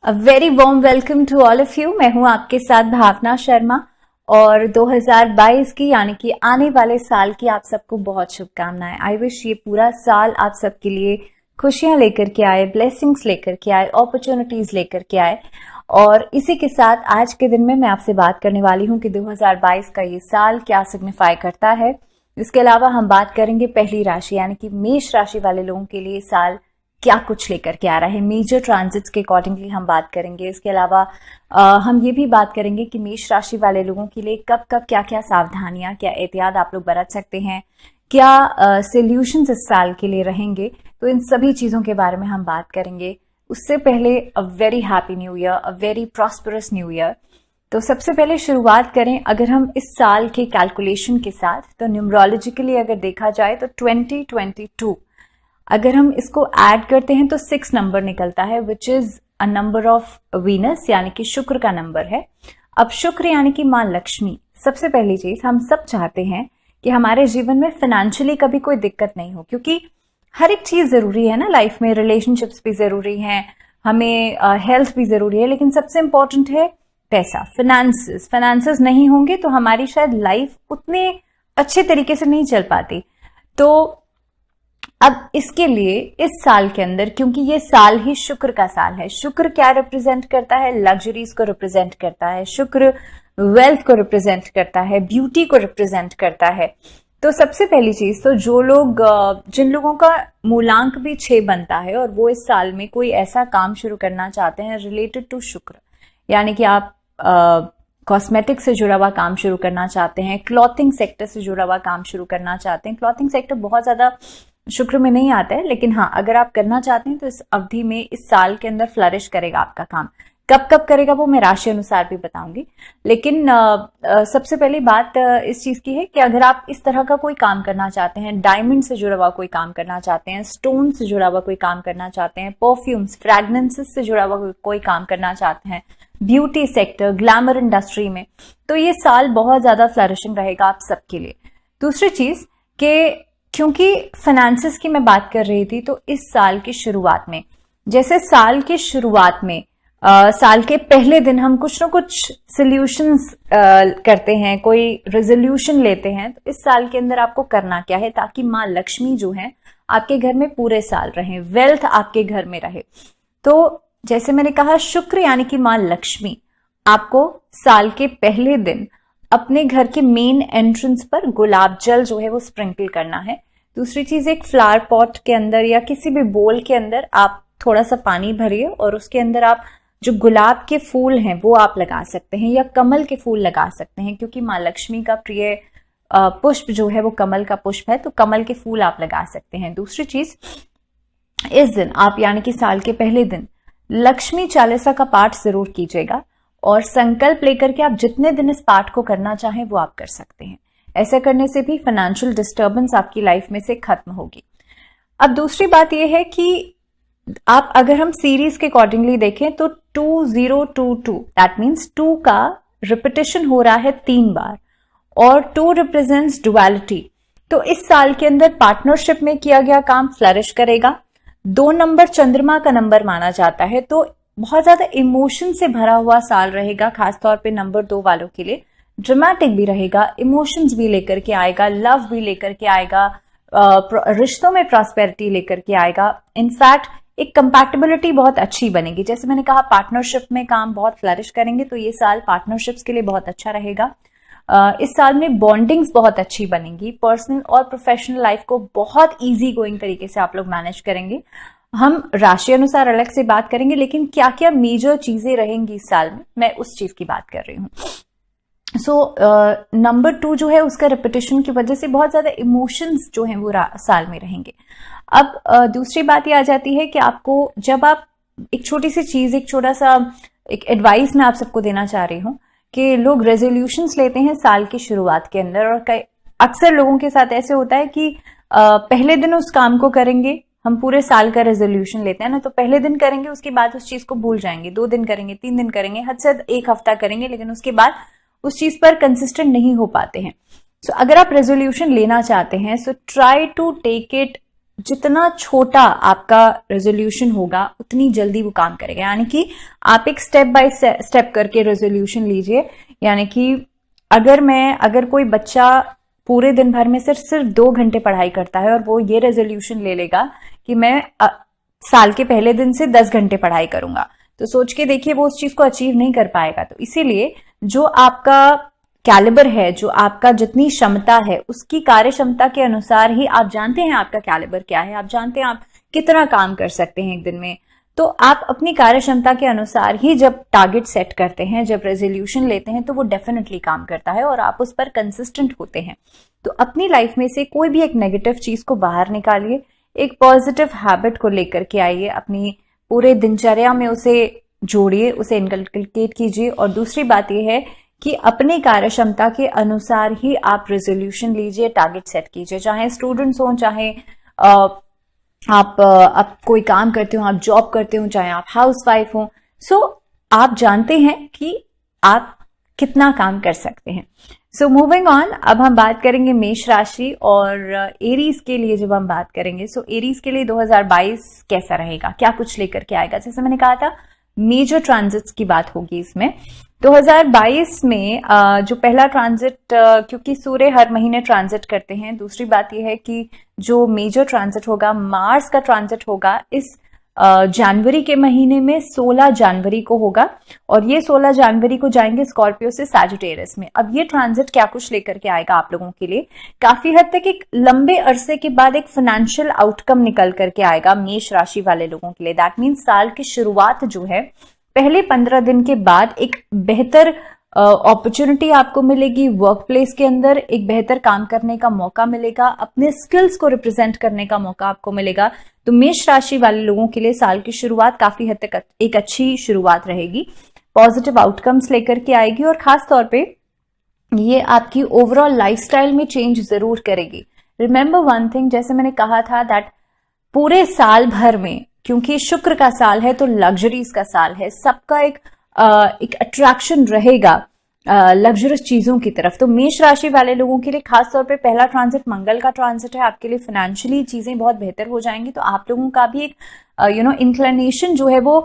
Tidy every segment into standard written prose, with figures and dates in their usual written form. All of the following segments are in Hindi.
A very warm welcome to all of you. मैं हूं आपके साथ भावना शर्मा और 2022 की यानी कि आने वाले साल की आप सबको बहुत शुभकामनाएं। आई विश ये पूरा साल आप सबके लिए खुशियां लेकर के आए, ब्लेसिंग्स लेकर के आए, अपॉर्चुनिटीज लेकर के आए। और इसी के साथ आज के दिन में मैं आपसे बात करने वाली हूं कि 2022 का ये साल क्या सिग्निफाई करता है। इसके अलावा हम बात करेंगे पहली राशि यानी कि मेष राशि वाले लोगों के लिए साल क्या कुछ लेकर के आ रहा है। मेजर ट्रांजिट्स के अकॉर्डिंगली हम बात करेंगे। इसके अलावा हम ये भी बात करेंगे कि मेष राशि वाले लोगों के लिए कब कब क्या क्या सावधानियां, क्या एहतियात आप लोग बरत सकते हैं, क्या सॉल्यूशंस इस साल के लिए रहेंगे। तो इन सभी चीजों के बारे में हम बात करेंगे। उससे पहले a very happy new year, a very prosperous new year. तो सबसे पहले शुरुआत करें अगर हम इस साल के कैलकुलेशन के साथ, तो न्यूमरोलॉजिकली अगर देखा जाए तो 2022 अगर हम इसको ऐड करते हैं तो 6 नंबर निकलता है, which is a number of Venus यानी कि शुक्र का नंबर है। अब शुक्र यानी कि मां लक्ष्मी। सबसे पहली चीज हम सब चाहते हैं कि हमारे जीवन में फाइनेंशियली कभी कोई दिक्कत नहीं हो, क्योंकि हर एक चीज जरूरी है ना लाइफ में। रिलेशनशिप्स भी जरूरी हैं, हमें हेल्थ भी जरूरी है, लेकिन सबसे इंपॉर्टेंट है पैसा, फाइनेंसेस नहीं होंगे तो हमारी शायद लाइफ उतने अच्छे तरीके से नहीं चल पाती। तो अब इसके लिए इस साल के अंदर, क्योंकि ये साल ही शुक्र का साल है, शुक्र क्या रिप्रेजेंट करता है? लग्जरीज को रिप्रेजेंट करता है। शुक्र वेल्थ को रिप्रेजेंट करता है, ब्यूटी को रिप्रेजेंट करता है। तो सबसे पहली चीज तो जो लोग, जिन लोगों का मूलांक भी 6 बनता है और वो इस साल में कोई ऐसा काम शुरू करना चाहते हैं रिलेटेड टू शुक्र, यानी कि आप कॉस्मेटिक से जुड़ा हुआ काम शुरू करना चाहते हैं, क्लॉथिंग सेक्टर से जुड़ा हुआ काम शुरू करना चाहते हैं। क्लॉथिंग सेक्टर बहुत ज्यादा शुक्र में नहीं आता है, लेकिन हाँ अगर आप करना चाहते हैं तो इस अवधि में, इस साल के अंदर फ्लरिश करेगा आपका काम। कब कब करेगा वो मैं राशि अनुसार भी बताऊंगी। लेकिन सबसे पहली बात इस चीज की है कि अगर आप इस तरह का कोई काम करना चाहते हैं, डायमंड से जुड़ा हुआ कोई काम करना चाहते हैं, स्टोन से जुड़ा हुआ कोई काम करना चाहते हैं, परफ्यूम्स, फ्रेग्रेंसेस से जुड़ा हुआ कोई काम करना चाहते हैं, ब्यूटी सेक्टर, ग्लैमर इंडस्ट्री में, तो ये साल बहुत ज्यादा फ्लरिशिंग रहेगा आप सबके लिए। दूसरी चीज के क्योंकि फाइनेंसेस की मैं बात कर रही थी, तो इस साल की शुरुआत में, जैसे साल की शुरुआत में साल के पहले दिन हम कुछ ना कुछ सॉल्यूशंस करते हैं, कोई रेजोल्यूशन लेते हैं, तो इस साल के अंदर आपको करना क्या है ताकि माँ लक्ष्मी जो है आपके घर में पूरे साल रहे, वेल्थ आपके घर में रहे। तो जैसे मैंने कहा, शुक्र यानी कि माँ लक्ष्मी, आपको साल के पहले दिन अपने घर के मेन एंट्रेंस पर गुलाब जल जो है वो स्प्रिंकल करना है। दूसरी चीज, एक फ्लावर पॉट के अंदर या किसी भी बोल के अंदर आप थोड़ा सा पानी भरिए और उसके अंदर आप जो गुलाब के फूल हैं वो आप लगा सकते हैं, या कमल के फूल लगा सकते हैं, क्योंकि माँ लक्ष्मी का प्रिय पुष्प जो है वो कमल का पुष्प है, तो कमल के फूल आप लगा सकते हैं। दूसरी चीज, इस दिन आप यानी कि साल के पहले दिन लक्ष्मी चालीसा का पाठ जरूर कीजिएगा और संकल्प लेकर के आप जितने दिन इस पाठ को करना चाहें वो आप कर सकते हैं। ऐसा करने से भी फाइनेंशियल डिस्टर्बेंस आपकी लाइफ में से खत्म होगी। अब दूसरी बात यह है कि आप अगर हम सीरीज के अकॉर्डिंगली देखें तो 2022 दैट मीन्स 2 का रिपीटेशन हो रहा है 3 बार, और 2 रिप्रेजेंट्स डुअलिटी। तो इस साल के अंदर पार्टनरशिप में किया गया काम फ्लरिश करेगा। 2 नंबर चंद्रमा का नंबर माना जाता है, तो बहुत ज्यादा इमोशन से भरा हुआ साल रहेगा, खासतौर पे नंबर 2 वालों के लिए। ड्रामेटिक भी रहेगा, इमोशंस भी लेकर के आएगा, लव भी लेकर के आएगा, रिश्तों में प्रॉस्पेरिटी लेकर के आएगा। इनफैक्ट एक कंपैटिबिलिटी बहुत अच्छी बनेगी। जैसे मैंने कहा, पार्टनरशिप में काम बहुत फ्लरिश करेंगे, तो ये साल पार्टनरशिप्स के लिए बहुत अच्छा रहेगा। इस साल में बॉन्डिंग्स बहुत अच्छी बनेंगी। पर्सनल और प्रोफेशनल लाइफ को बहुत इजी गोइंग तरीके से आप लोग मैनेज करेंगे। हम राशि अनुसार अलग से बात करेंगे, लेकिन क्या क्या मेजर चीजें रहेंगी इस साल में, मैं उस चीज की बात कर रही हूँ। सो नंबर 2 जो है उसका रिपीटेशन की वजह से बहुत ज्यादा इमोशंस जो हैं वो साल में रहेंगे। अब दूसरी बात ये आ जाती है कि आपको, जब आप एक छोटी सी चीज, एक छोटा सा एक एडवाइस मैं आप सबको देना चाह रही हूँ कि लोग रेजोल्यूशंस लेते हैं साल की शुरुआत के अंदर, और अक्सर लोगों के साथ ऐसे होता है कि पहले दिन उस काम को करेंगे। हम पूरे साल का रेजोल्यूशन लेते हैं ना, तो पहले दिन करेंगे, उसके बाद उस चीज को भूल जाएंगे। 2 दिन करेंगे, 3 दिन करेंगे, हद से 1 हफ्ता करेंगे, लेकिन उसके बाद उस चीज पर कंसिस्टेंट नहीं हो पाते हैं। सो अगर आप रेजोल्यूशन लेना चाहते हैं, so try to take it जितना छोटा आपका रेजोल्यूशन होगा उतनी जल्दी वो काम करेगा। यानी कि आप एक स्टेप बाय स्टेप करके रेजोल्यूशन लीजिए। यानी कि अगर कोई बच्चा पूरे दिन भर में सिर्फ 2 घंटे पढ़ाई करता है और वो ये रेजोल्यूशन ले लेगा कि मैं साल के पहले दिन से 10 घंटे पढ़ाई करूंगा, तो सोच के देखिए वो उस चीज को अचीव नहीं कर पाएगा। तो इसीलिए जो आपका कैलिबर है, जो आपका जितनी क्षमता है, उसकी कार्य क्षमता के अनुसार ही आप जानते हैं आपका कैलिबर क्या है, आप जानते हैं आप कितना काम कर सकते हैं एक दिन में। तो आप अपनी कार्य क्षमता के अनुसार ही जब टारगेट सेट करते हैं, जब रेजोल्यूशन लेते हैं, तो वो डेफिनेटली काम करता है और आप उस पर कंसिस्टेंट होते हैं। तो अपनी लाइफ में से कोई भी एक नेगेटिव चीज को बाहर निकालिए, एक पॉजिटिव हैबिट को लेकर के आइए, अपनी पूरे दिनचर्या में उसे जोड़िए, उसे इनकलकेट कीजिए। और दूसरी बात यह है कि अपनी कार्य क्षमता के अनुसार ही आप रेजोल्यूशन लीजिए, टारगेट सेट कीजिए। चाहे स्टूडेंट्स हों, चाहे आप कोई काम करते हो, आप जॉब करते हो, चाहे आप हाउसवाइफ हो, सो आप जानते हैं कि आप कितना काम कर सकते हैं। सो मूविंग ऑन, अब हम बात करेंगे मेष राशि और एरीज के लिए। जब हम बात करेंगे, सो एरीज के लिए 2022 कैसा रहेगा, क्या कुछ लेकर के आएगा। जैसे मैंने कहा था, मेजर ट्रांजिट्स की बात होगी इसमें। 2022 में जो पहला ट्रांजिट, क्योंकि सूर्य हर महीने ट्रांजिट करते हैं, दूसरी बात यह है कि जो मेजर ट्रांजिट होगा, मार्स का ट्रांजिट होगा इस जनवरी के महीने में 16 जनवरी को होगा, और ये 16 जनवरी को जाएंगे स्कॉर्पियो से सैजिटेरियस में। अब ये ट्रांजिट क्या कुछ लेकर के आएगा आप लोगों के लिए, काफी हद तक एक लंबे अरसे के बाद एक फाइनेंशियल आउटकम निकल करके आएगा मेष राशि वाले लोगों के लिए। दैट मीन्स साल की शुरुआत जो है, पहले 15 दिन के बाद एक बेहतर अपॉर्चुनिटी आपको मिलेगी, वर्क प्लेस के अंदर एक बेहतर काम करने का मौका मिलेगा, अपने स्किल्स को रिप्रेजेंट करने का मौका आपको मिलेगा। तो मेष राशि वाले लोगों के लिए साल की शुरुआत काफी हद तक एक अच्छी शुरुआत रहेगी, पॉजिटिव आउटकम्स लेकर के आएगी, और खास तौर पे ये आपकी ओवरऑल लाइफस्टाइल में चेंज जरूर करेगी। रिमेंबर वन थिंग, जैसे मैंने कहा था दैट पूरे साल भर में, क्योंकि शुक्र का साल है तो लग्जरीज का साल है, सबका एक अट्रैक्शन रहेगा लग्जरियस चीजों की तरफ। तो मेष राशि वाले लोगों के लिए खास तौर पे पहला ट्रांजिट मंगल का ट्रांजिट है, आपके लिए फाइनेंशियली चीजें बहुत बेहतर हो जाएंगी। तो आप लोगों का भी एक इंक्लिनेशन जो है वो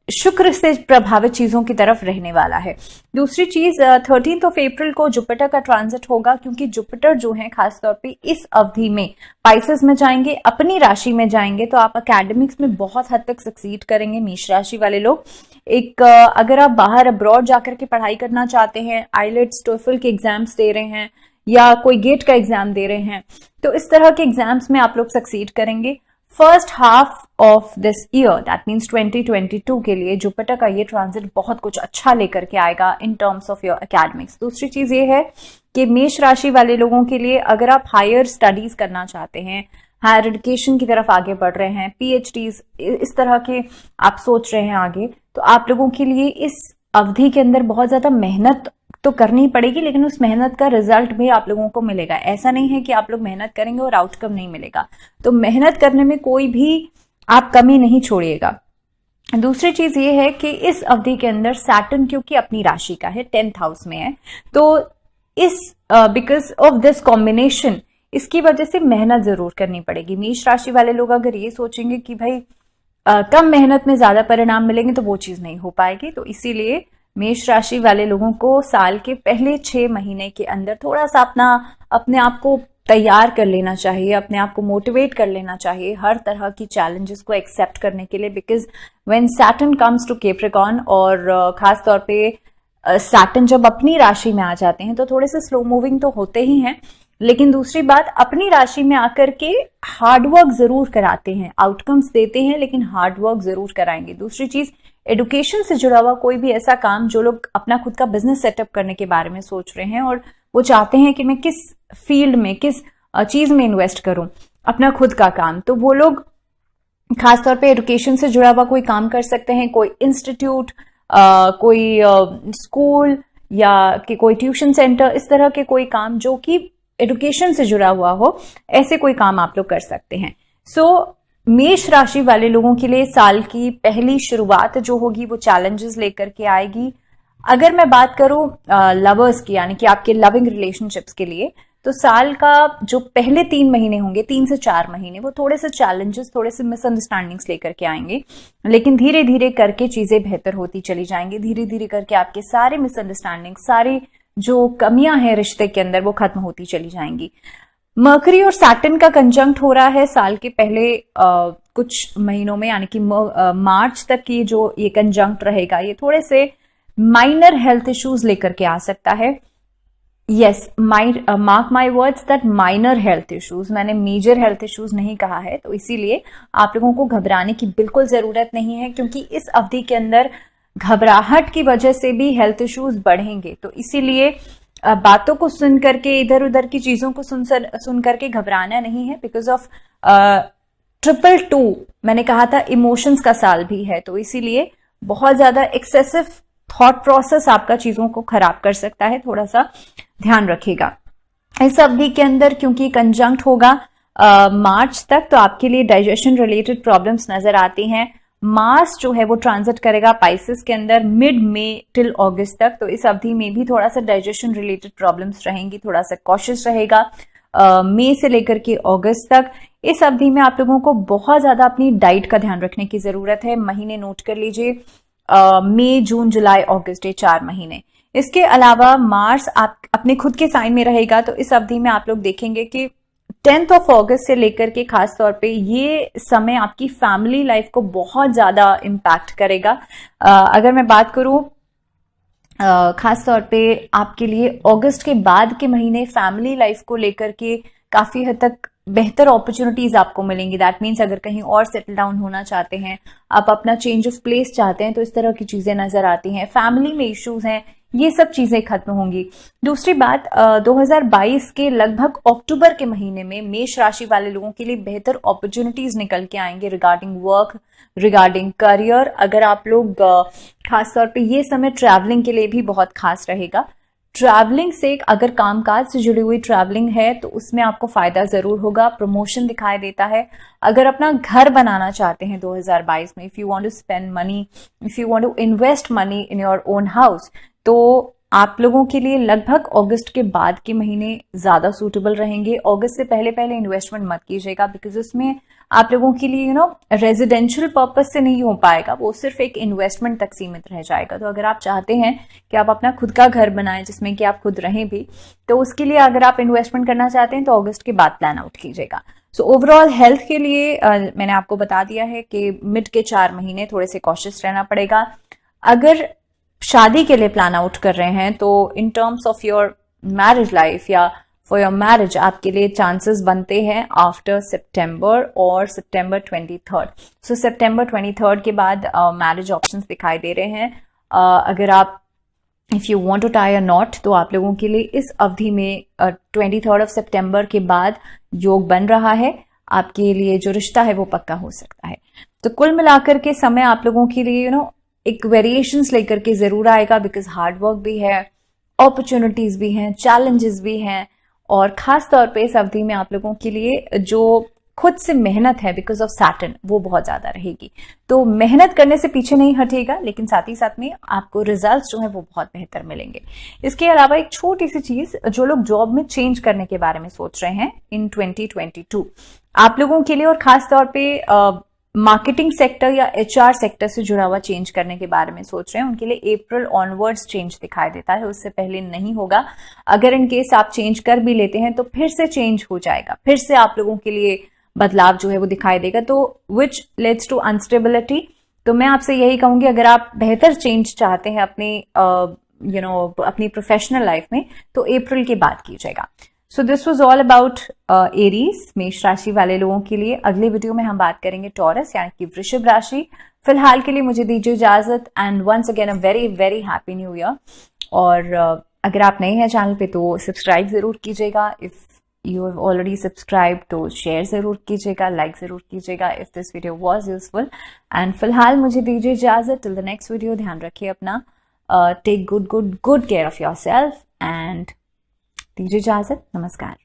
शुक्र से प्रभावित चीजों की तरफ रहने वाला है। दूसरी चीज, 13 अप्रैल को जुपिटर का ट्रांजिट होगा, क्योंकि जुपिटर जो है खास तौर पे इस अवधि में पाइसेस में जाएंगे, अपनी राशि में जाएंगे। तो आप एकेडमिक्स में बहुत हद तक सक्सीड करेंगे मेष राशि वाले लोग। एक अगर आप बाहर अब्रॉड जाकर के पढ़ाई करना चाहते हैं, आईलेट्स टोफल के एग्जाम्स दे रहे हैं या कोई गेट का एग्जाम दे रहे हैं, तो इस तरह के एग्जाम्स में आप लोग सक्सीड करेंगे। First half of this year, that means 2022 के लिए जुपिटर का ये ट्रांजिट बहुत कुछ अच्छा लेकर के आएगा in terms of your academics. दूसरी चीज ये है कि मेष राशि वाले लोगों के लिए अगर आप हायर स्टडीज करना चाहते हैं, हायर एजुकेशन की तरफ आगे बढ़ रहे हैं, पीएचडीज इस तरह के आप सोच रहे हैं आगे, तो आप लोगों के लिए इस अवधि के अंदर बहुत ज्यादा मेहनत तो करनी पड़ेगी, लेकिन उस मेहनत का रिजल्ट भी आप लोगों को मिलेगा। ऐसा नहीं है कि आप लोग मेहनत करेंगे और आउटकम नहीं मिलेगा। तो मेहनत करने में कोई भी आप कमी नहीं छोड़िएगा। दूसरी चीज ये है कि इस अवधि के अंदर सैटर्न क्योंकि अपनी राशि का है, 10th हाउस में है, तो इस बिकॉज ऑफ दिस कॉम्बिनेशन, इसकी वजह से मेहनत जरूर करनी पड़ेगी। मेष राशि वाले लोग अगर ये सोचेंगे कि भाई कम मेहनत में ज्यादा परिणाम मिलेंगे, तो वो चीज नहीं हो पाएगी। तो इसीलिए मेष राशि वाले लोगों को साल के पहले 6 महीने के अंदर थोड़ा सा अपने आप को तैयार कर लेना चाहिए, अपने आप को मोटिवेट कर लेना चाहिए हर तरह की चैलेंजेस को एक्सेप्ट करने के लिए। Because when Saturn comes to Capricorn, और खास तौर पे सैटर्न जब अपनी राशि में आ जाते हैं तो थोड़े से स्लो मूविंग तो होते ही हैं, लेकिन दूसरी बात, अपनी राशि में आकर के हार्डवर्क जरूर कराते हैं, आउटकम्स देते हैं लेकिन हार्डवर्क जरूर कराएंगे। दूसरी चीज, एडुकेशन से जुड़ा हुआ कोई भी ऐसा काम, जो लोग अपना खुद का बिजनेस सेटअप करने के बारे में सोच रहे हैं और वो चाहते हैं कि मैं किस फील्ड में, किस चीज में इन्वेस्ट करूं अपना खुद का काम, तो वो लोग खासतौर पे एडुकेशन से जुड़ा हुआ कोई काम कर सकते हैं। कोई इंस्टीट्यूट, कोई स्कूल या कि कोई ट्यूशन सेंटर, इस तरह के कोई काम जो कि एडुकेशन से जुड़ा हुआ हो, ऐसे कोई काम आप लोग कर सकते हैं। सो मेष राशि वाले लोगों के लिए साल की पहली शुरुआत जो होगी वो चैलेंजेस लेकर के आएगी। अगर मैं बात करूं लवर्स की, यानी कि आपके लविंग रिलेशनशिप्स के लिए, तो साल का जो पहले 3 महीने होंगे, 3 से 4 महीने, वो थोड़े से चैलेंजेस, थोड़े से मिसअंडरस्टैंडिंग्स लेकर के आएंगे, लेकिन धीरे धीरे करके चीजें बेहतर होती चली जाएंगी। धीरे धीरे करके आपके सारे मिसअंडरस्टैंडिंग, सारी जो कमियां हैं रिश्ते के अंदर, वो खत्म होती चली जाएंगी। मर्करी और सैटर्न का कंजंक्ट हो रहा है साल के पहले कुछ महीनों में, यानी कि मार्च तक की जो ये कंजंक्ट रहेगा, ये थोड़े से माइनर हेल्थ इश्यूज लेकर के आ सकता है। Yes, mark my words that minor health issues, मैंने मेजर हेल्थ इश्यूज नहीं कहा है। तो इसीलिए आप लोगों को घबराने की बिल्कुल जरूरत नहीं है, क्योंकि इस अवधि के अंदर घबराहट की वजह से भी हेल्थ इश्यूज बढ़ेंगे। तो इसीलिए बातों को सुन करके, इधर उधर की चीजों को सुन करके घबराना नहीं है। बिकॉज ऑफ 222 मैंने कहा था इमोशंस का साल भी है, तो इसीलिए बहुत ज्यादा एक्सेसिव थॉट प्रोसेस आपका चीजों को खराब कर सकता है, थोड़ा सा ध्यान रखिएगा इस अवधि के अंदर। क्योंकि कंजंक्ट होगा मार्च तक, तो आपके लिए डाइजेशन रिलेटेड प्रॉब्लम्स नजर आती हैं। मार्स जो है वो ट्रांजिट करेगा पाइसेस के अंदर मिड मई टिल अगस्त तक, तो इस अवधि में भी थोड़ा सा डाइजेशन रिलेटेड प्रॉब्लम्स रहेंगी, थोड़ा सा कॉशियस रहेगा मई से लेकर के अगस्त तक। इस अवधि में आप लोगों को बहुत ज्यादा अपनी डाइट का ध्यान रखने की जरूरत है। महीने नोट कर लीजिए, मई, जून, जुलाई, अगस्त, ये 4 महीने। इसके अलावा मार्स आप अपने खुद के साइन में रहेगा, तो इस अवधि में आप लोग देखेंगे कि 10 अगस्त से लेकर के खास तौर पे ये समय आपकी फैमिली लाइफ को बहुत ज्यादा इम्पैक्ट करेगा। अगर मैं बात करूं खास तौर पे आपके लिए अगस्त के बाद के महीने फैमिली लाइफ को लेकर के काफी हद तक बेहतर अपॉर्चुनिटीज आपको मिलेंगी। दैट मीन्स अगर कहीं और सेटल डाउन होना चाहते हैं, आप अपना चेंज ऑफ प्लेस चाहते हैं, तो इस तरह की चीजें नजर आती हैं। फैमिली में इश्यूज हैं, ये सब चीजें खत्म होंगी। दूसरी बात, 2022 के लगभग अक्टूबर के महीने में मेष राशि वाले लोगों के लिए बेहतर अपॉर्चुनिटीज निकल के आएंगे रिगार्डिंग वर्क, रिगार्डिंग करियर। अगर आप लोग खास तौर पे ये समय ट्रैवलिंग के लिए भी बहुत खास रहेगा। ट्रैवलिंग से अगर कामकाज से जुड़ी हुई ट्रैवलिंग है तो उसमें आपको फायदा जरूर होगा, प्रमोशन दिखाई देता है। अगर अपना घर बनाना चाहते हैं 2022 में, if you want to spend money, if you want to invest money in your own house, तो आप लोगों के लिए लगभग अगस्त के बाद के महीने ज्यादा सूटेबल रहेंगे। अगस्त से पहले पहले इन्वेस्टमेंट मत कीजिएगा, बिकॉज उसमें आप लोगों के लिए रेजिडेंशियल पर्पज से नहीं हो पाएगा, वो सिर्फ एक इन्वेस्टमेंट तक सीमित रह जाएगा। तो अगर आप चाहते हैं कि आप अपना खुद का घर बनाएं जिसमें कि आप खुद रहें भी, तो उसके लिए अगर आप इन्वेस्टमेंट करना चाहते हैं तो अगस्त के बाद प्लान आउट कीजिएगा। सो ओवरऑल हेल्थ के लिए मैंने आपको बता दिया है कि मिड के 4 महीने थोड़े से कॉशियस रहना पड़ेगा। अगर शादी के लिए प्लान आउट कर रहे हैं तो in terms of your marriage life या फॉर योर मैरिज आपके लिए चांसेस बनते हैं आफ्टर सितंबर और सितंबर 23। सो सितंबर 23 के बाद मैरिज ऑप्शंस दिखाई दे रहे हैं। अगर आप if you want to tie a knot, तो आप लोगों के लिए इस अवधि में 23 सितंबर के बाद योग बन रहा है। आपके लिए जो रिश्ता है वो पक्का हो सकता है। तो कुल मिलाकर के समय आप लोगों के लिए एक वेरिएशंस लेकर के जरूर आएगा, बिकॉज हार्ड वर्क भी है, अपॉर्चुनिटीज भी हैं, चैलेंजेस भी हैं, और खास तौर पे इस अवधि में आप लोगों के लिए जो खुद से मेहनत है बिकॉज ऑफ सैटर्न, वो बहुत ज्यादा रहेगी। तो मेहनत करने से पीछे नहीं हटेगा, लेकिन साथ ही साथ में आपको रिजल्ट्स जो है वो बहुत बेहतर मिलेंगे। इसके अलावा एक छोटी सी चीज, जो लोग जॉब में चेंज करने के बारे में सोच रहे हैं इन 2022, आप लोगों के लिए, और खास तौर पे मार्केटिंग सेक्टर या एचआर सेक्टर से जुड़ा हुआ चेंज करने के बारे में सोच रहे हैं, उनके लिए अप्रैल ऑनवर्ड्स चेंज दिखाई देता है, उससे पहले नहीं होगा। अगर इन केस आप चेंज कर भी लेते हैं तो फिर से चेंज हो जाएगा, फिर से आप लोगों के लिए बदलाव जो है वो दिखाई देगा, तो विच लेड्स टू अनस्टेबिलिटी। तो मैं आपसे यही कहूंगी, अगर आप बेहतर चेंज चाहते हैं अपनी अपनी प्रोफेशनल लाइफ में, तो अप्रैल के बाद कीजिएगा। So this was all about Aries, मेष राशि वाले लोगों के लिए। अगले वीडियो में हम बात करेंगे टॉरस यानी कि वृषभ राशि। फिलहाल के लिए मुझे दीजिए इजाजत, and once again a very very happy new year. और अगर आप नए हैं चैनल पे तो सब्सक्राइब जरूर कीजिएगा। If you have already subscribe तो शेयर जरूर कीजिएगा, लाइक जरूर कीजिएगा if this video was useful. And फिलहाल मुझे दीजिए इजाजत, टिल द नेक्स्ट वीडियो। ध्यान रखिए अपना, take good care of yourself, and दीजिए इजाजत। नमस्कार।